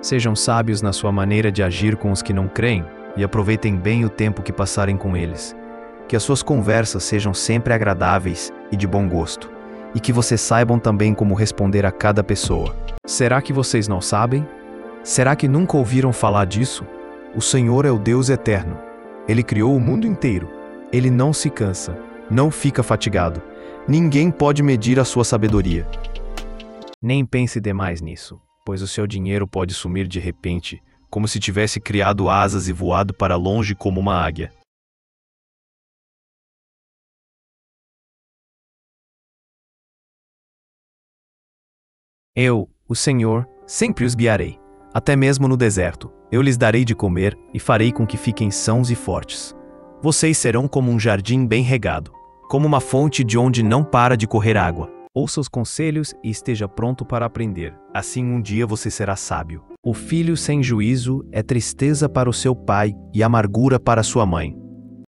Sejam sábios na sua maneira de agir com os que não creem e aproveitem bem o tempo que passarem com eles. Que as suas conversas sejam sempre agradáveis e de bom gosto, e que vocês saibam também como responder a cada pessoa. Será que vocês não sabem? Será que nunca ouviram falar disso? O Senhor é o Deus eterno. Ele criou o mundo inteiro. Ele não se cansa, não fica fatigado. Ninguém pode medir a sua sabedoria. Nem pense demais nisso, pois o seu dinheiro pode sumir de repente, como se tivesse criado asas e voado para longe como uma águia. Eu, o Senhor, sempre os guiarei, até mesmo no deserto. Eu lhes darei de comer e farei com que fiquem sãos e fortes. Vocês serão como um jardim bem regado, como uma fonte de onde não para de correr água. Ouça os conselhos e esteja pronto para aprender. Assim um dia você será sábio. O filho sem juízo é tristeza para o seu pai e amargura para sua mãe.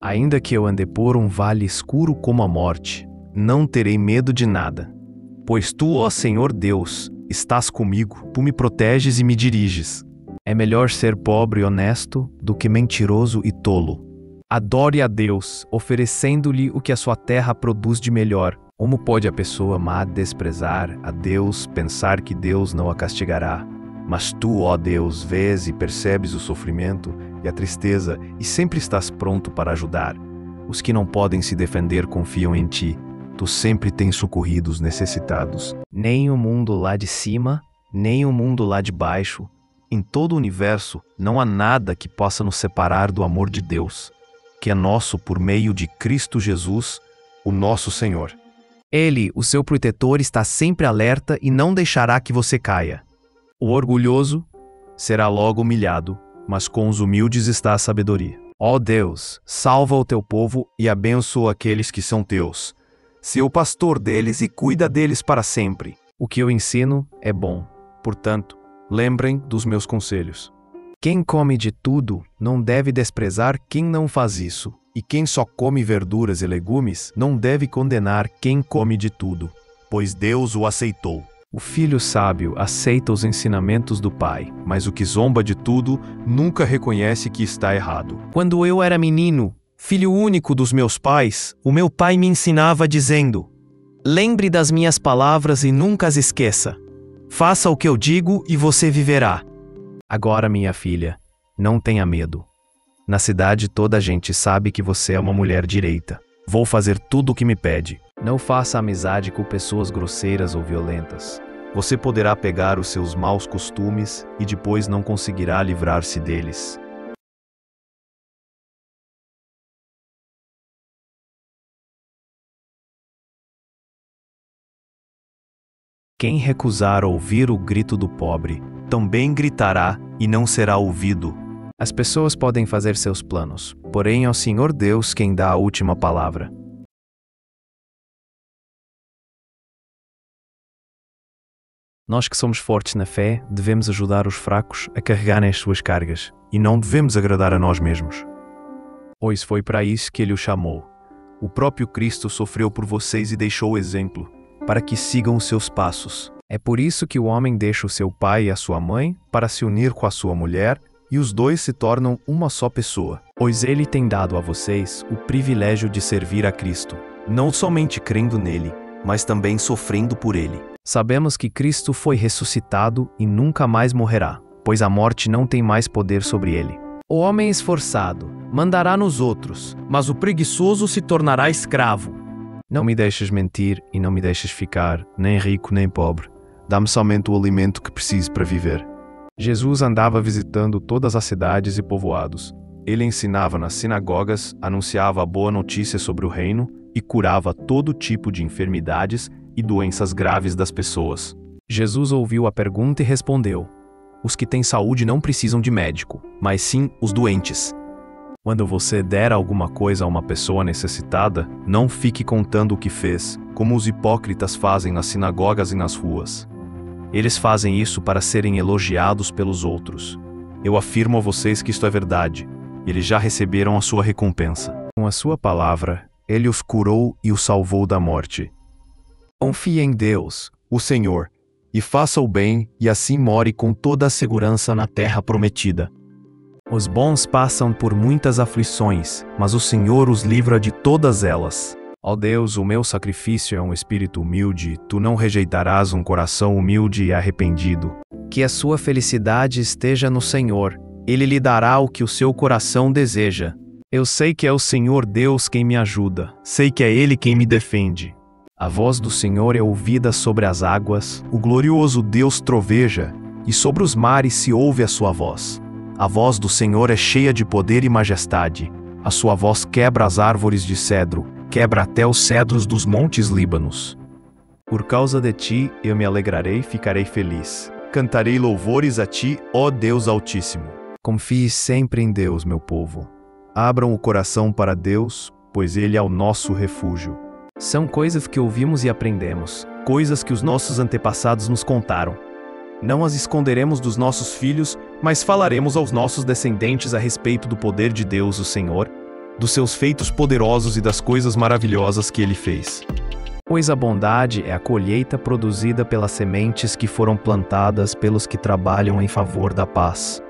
Ainda que eu ande por um vale escuro como a morte, não terei medo de nada. Pois tu, ó Senhor Deus, estás comigo, tu me proteges e me diriges. É melhor ser pobre e honesto do que mentiroso e tolo. Adore a Deus, oferecendo-lhe o que a sua terra produz de melhor. Como pode a pessoa má desprezar a Deus, pensar que Deus não a castigará? Mas tu, ó Deus, vês e percebes o sofrimento e a tristeza e sempre estás pronto para ajudar. Os que não podem se defender confiam em ti. Tu sempre tens socorrido os necessitados. Nem o mundo lá de cima, nem o mundo lá de baixo. Em todo o universo não há nada que possa nos separar do amor de Deus, que é nosso por meio de Cristo Jesus, o nosso Senhor. Ele, o seu protetor, está sempre alerta e não deixará que você caia. O orgulhoso será logo humilhado, mas com os humildes está a sabedoria. Ó Deus, salva o teu povo e abençoa aqueles que são teus. Sê o pastor deles e cuida deles para sempre. O que eu ensino é bom. Portanto, lembrem dos meus conselhos. Quem come de tudo não deve desprezar quem não faz isso. E quem só come verduras e legumes não deve condenar quem come de tudo, pois Deus o aceitou. O filho sábio aceita os ensinamentos do pai, mas o que zomba de tudo nunca reconhece que está errado. Quando eu era menino, filho único dos meus pais, o meu pai me ensinava dizendo: lembre das minhas palavras e nunca as esqueça. Faça o que eu digo e você viverá. Agora, minha filha, não tenha medo. Na cidade toda a gente sabe que você é uma mulher direita. Vou fazer tudo o que me pede. Não faça amizade com pessoas grosseiras ou violentas. Você poderá pegar os seus maus costumes e depois não conseguirá livrar-se deles. Quem recusar ouvir o grito do pobre, também gritará e não será ouvido. As pessoas podem fazer seus planos, porém é o Senhor Deus quem dá a última palavra. Nós que somos fortes na fé, devemos ajudar os fracos a carregarem as suas cargas, e não devemos agradar a nós mesmos. Pois foi para isso que Ele o chamou. O próprio Cristo sofreu por vocês e deixou o exemplo, para que sigam os seus passos. É por isso que o homem deixa o seu pai e a sua mãe para se unir com a sua mulher, e os dois se tornam uma só pessoa. Pois Ele tem dado a vocês o privilégio de servir a Cristo, não somente crendo nele, mas também sofrendo por Ele. Sabemos que Cristo foi ressuscitado e nunca mais morrerá, pois a morte não tem mais poder sobre Ele. O homem esforçado mandará nos outros, mas o preguiçoso se tornará escravo. Não me deixes mentir e não me deixes ficar nem rico nem pobre. Dá-me somente o alimento que preciso para viver. Jesus andava visitando todas as cidades e povoados. Ele ensinava nas sinagogas, anunciava a boa notícia sobre o reino e curava todo tipo de enfermidades e doenças graves das pessoas. Jesus ouviu a pergunta e respondeu: os que têm saúde não precisam de médico, mas sim os doentes. Quando você der alguma coisa a uma pessoa necessitada, não fique contando o que fez, como os hipócritas fazem nas sinagogas e nas ruas. Eles fazem isso para serem elogiados pelos outros. Eu afirmo a vocês que isto é verdade. Eles já receberam a sua recompensa. Com a sua palavra, Ele os curou e os salvou da morte. Confie em Deus, o Senhor, e faça o bem, e assim more com toda a segurança na terra prometida. Os bons passam por muitas aflições, mas o Senhor os livra de todas elas. Ó Deus, o meu sacrifício é um espírito humilde, tu não rejeitarás um coração humilde e arrependido. Que a sua felicidade esteja no Senhor, Ele lhe dará o que o seu coração deseja. Eu sei que é o Senhor Deus quem me ajuda, sei que é Ele quem me defende. A voz do Senhor é ouvida sobre as águas, o glorioso Deus troveja, e sobre os mares se ouve a sua voz. A voz do Senhor é cheia de poder e majestade, a sua voz quebra as árvores de cedro, quebra até os cedros dos montes Líbanos. Por causa de ti eu me alegrarei e ficarei feliz. Cantarei louvores a ti, ó Deus Altíssimo. Confie sempre em Deus, meu povo. Abram o coração para Deus, pois Ele é o nosso refúgio. São coisas que ouvimos e aprendemos, coisas que os nossos antepassados nos contaram. Não as esconderemos dos nossos filhos, mas falaremos aos nossos descendentes a respeito do poder de Deus, o Senhor, dos seus feitos poderosos e das coisas maravilhosas que Ele fez. Pois a bondade é a colheita produzida pelas sementes que foram plantadas pelos que trabalham em favor da paz.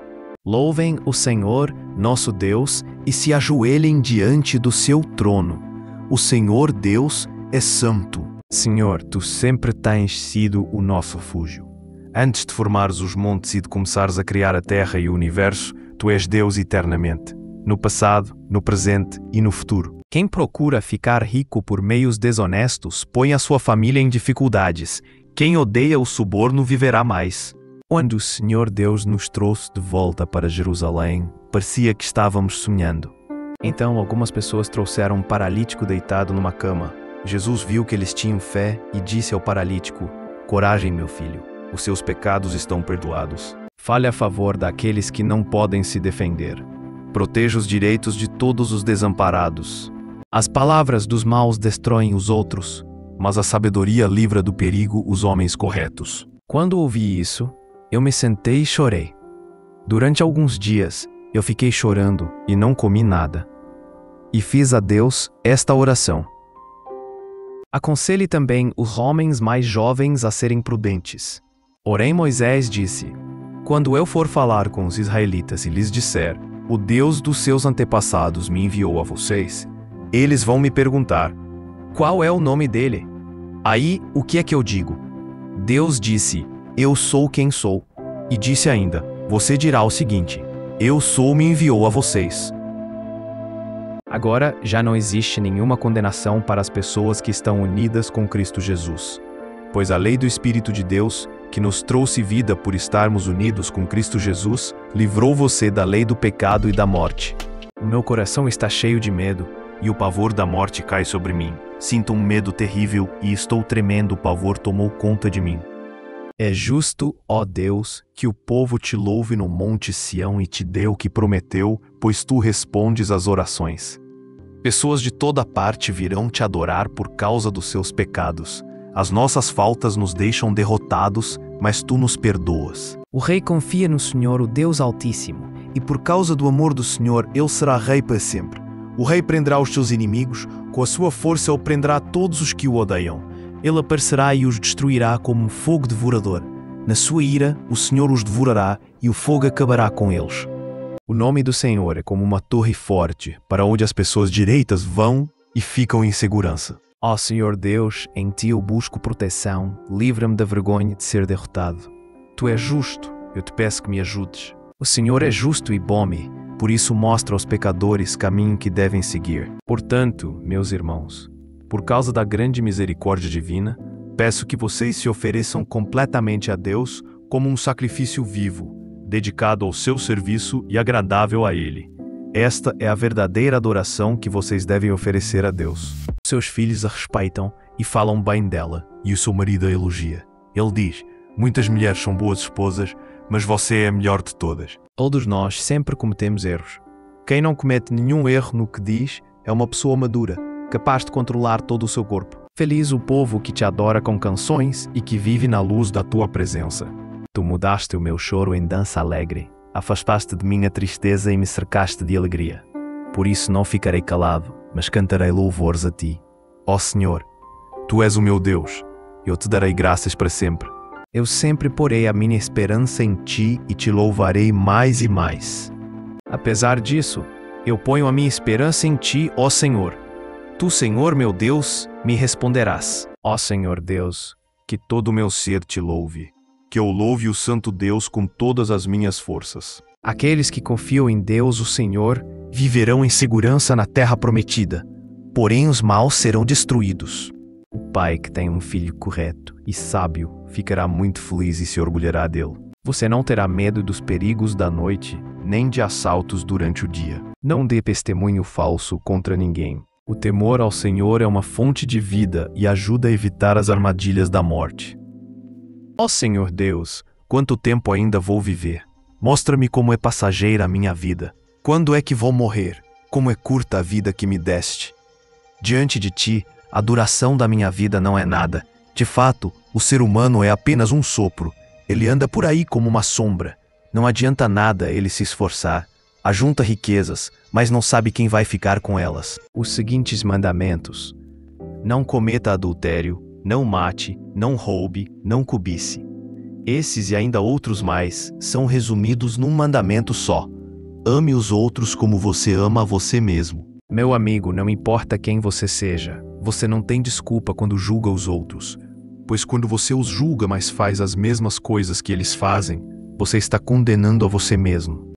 Louvem o Senhor, nosso Deus, e se ajoelhem diante do seu trono. O Senhor Deus é santo. Senhor, tu sempre tens sido o nosso refúgio. Antes de formares os montes e de começares a criar a terra e o universo, tu és Deus eternamente. No passado, no presente e no futuro. Quem procura ficar rico por meios desonestos põe a sua família em dificuldades. Quem odeia o suborno viverá mais. Quando o Senhor Deus nos trouxe de volta para Jerusalém, parecia que estávamos sonhando. Então algumas pessoas trouxeram um paralítico deitado numa cama. Jesus viu que eles tinham fé e disse ao paralítico: "Coragem, meu filho, os seus pecados estão perdoados." Fale a favor daqueles que não podem se defender. Proteja os direitos de todos os desamparados. As palavras dos maus destroem os outros, mas a sabedoria livra do perigo os homens corretos. Quando ouvi isso, eu me sentei e chorei. Durante alguns dias, eu fiquei chorando e não comi nada. E fiz a Deus esta oração: aconselhe também os homens mais jovens a serem prudentes. Porém Moisés disse: quando eu for falar com os israelitas e lhes disser: o Deus dos seus antepassados me enviou a vocês, eles vão me perguntar: qual é o nome dele? Aí, o que é que eu digo? Deus disse: eu sou quem sou. E disse ainda: você dirá o seguinte: eu sou me enviou a vocês. Agora, já não existe nenhuma condenação para as pessoas que estão unidas com Cristo Jesus. Pois a lei do Espírito de Deus, que nos trouxe vida por estarmos unidos com Cristo Jesus, livrou você da lei do pecado e da morte. O meu coração está cheio de medo, e o pavor da morte cai sobre mim. Sinto um medo terrível e estou tremendo, o pavor tomou conta de mim. É justo, ó Deus, que o povo te louve no monte Sião e te dê o que prometeu, pois tu respondes às orações. Pessoas de toda parte virão te adorar por causa dos seus pecados. As nossas faltas nos deixam derrotados, mas tu nos perdoas. O rei confia no Senhor, o Deus Altíssimo, e por causa do amor do Senhor, ele será rei para sempre. O rei prenderá os seus inimigos, com a sua força ele prenderá todos os que o odeiam. Ele aparecerá e os destruirá como um fogo devorador. Na sua ira, o Senhor os devorará e o fogo acabará com eles. O nome do Senhor é como uma torre forte, para onde as pessoas direitas vão e ficam em segurança. Ó Senhor Deus, em Ti eu busco proteção, livra-me da vergonha de ser derrotado. Tu és justo, eu te peço que me ajudes. O Senhor é justo e bom-me, por isso mostra aos pecadores caminho que devem seguir. Portanto, meus irmãos, por causa da grande misericórdia divina, peço que vocês se ofereçam completamente a Deus como um sacrifício vivo, dedicado ao seu serviço e agradável a Ele. Esta é a verdadeira adoração que vocês devem oferecer a Deus. Seus filhos a respeitam e falam bem dela, e o seu marido a elogia. Ele diz: muitas mulheres são boas esposas, mas você é a melhor de todas. Todos nós sempre cometemos erros. Quem não comete nenhum erro no que diz é uma pessoa madura, capaz de controlar todo o seu corpo. Feliz o povo que te adora com canções e que vive na luz da tua presença. Tu mudaste o meu choro em dança alegre, afastaste de mim a tristeza e me cercaste de alegria. Por isso não ficarei calado, mas cantarei louvores a ti. Ó Senhor, Tu és o meu Deus, eu te darei graças para sempre. Eu sempre porei a minha esperança em ti e te louvarei mais e mais. Apesar disso, eu ponho a minha esperança em ti, ó Senhor. Tu, Senhor meu Deus, me responderás. Ó Senhor Deus, que todo o meu ser te louve. Que eu louve o Santo Deus com todas as minhas forças. Aqueles que confiam em Deus, o Senhor, viverão em segurança na terra prometida. Porém os maus serão destruídos. O pai que tem um filho correto e sábio ficará muito feliz e se orgulhará dele. Você não terá medo dos perigos da noite, nem de assaltos durante o dia. Não dê testemunho falso contra ninguém. O temor ao Senhor é uma fonte de vida e ajuda a evitar as armadilhas da morte. Ó Senhor Deus, quanto tempo ainda vou viver? Mostra-me como é passageira a minha vida. Quando é que vou morrer? Como é curta a vida que me deste. Diante de ti, a duração da minha vida não é nada. De fato, o ser humano é apenas um sopro. Ele anda por aí como uma sombra. Não adianta nada ele se esforçar. Ajunta riquezas, mas não sabe quem vai ficar com elas. Os seguintes mandamentos: não cometa adultério, não mate, não roube, não cobice. Esses e ainda outros mais são resumidos num mandamento só: ame os outros como você ama a você mesmo. Meu amigo, não importa quem você seja, você não tem desculpa quando julga os outros. Pois quando você os julga, mas faz as mesmas coisas que eles fazem, você está condenando a você mesmo.